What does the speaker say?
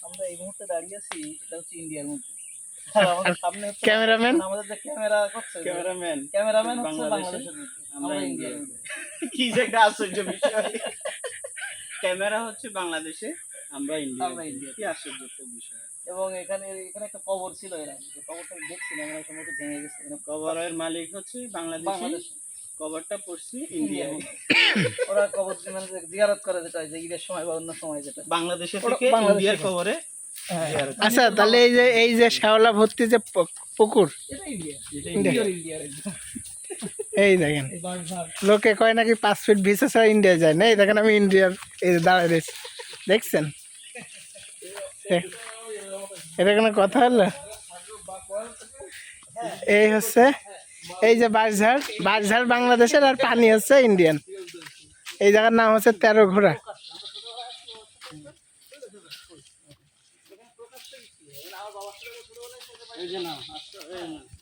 আমরা এই মুহূর্তে দাঁড়িয়ে আছি, এটা হচ্ছে ইন্ডিয়ার মধ্যে। আর আমাদের সামনে হচ্ছে ক্যামেরাম্যান আমাদের যে ক্যামেরা করছে, ক্যামেরাম্যান হচ্ছে বাংলাদেশের মধ্যে, আমরা ইন্ডিয়ার মধ্যে। কি যে একটা আশ্চর্য বিষয়, ক্যামেরা হচ্ছে বাংলাদেশে, আমরা আমরা ইন্ডিয়া, ইন্ডিয়া। কি আশ্চর্য একটা বিষয়। এবং এখানে এখানে একটা কবর ছিল, এর আগে যে কবরটা দেখছিলাম, আমরা সম্ভবত ভেঙে গেছে। কবরের মালিক হচ্ছে বাংলাদেশি, বাংলাদেশ কবরটা পড়ছি ইন্ডিয়ার ইন্ডিয়ায়। মধ্যে। ওরা কবর মানে জিয়ারত করে, যেটা যে ঈদের সময় বা অন্য সময়, যেটা বাংলাদেশে ওরা থেকে বাংলাদেশে ইন্ডিয়ার থেকে। কবরে হ্যাঁ, আচ্ছা, তাহলে এই যে শ্যাওলা ভর্তি যে পুকুর, এটা ইন্ডিয়া, ইন্ডিয়া। ইন্ডিয়ার একদম। এই দেখেন এই বাঁশঝাড়। লোকে কয় নাকি 5 ফিট ভিসা ছাড়া ইন্ডিয়া যায় না। এই দেখেন আমি ইন্ডিয়ার এই যে দাঁড়ায় রয়েছি, দেখছেন? এটা কোনো কথা হলো? এই হচ্ছে এই যে বাঁশঝাড় বাংলাদেশের, আর পানি হচ্ছে ইন্ডিয়ান। এই জায়গার নাম হচ্ছে 13 ঘোড়া।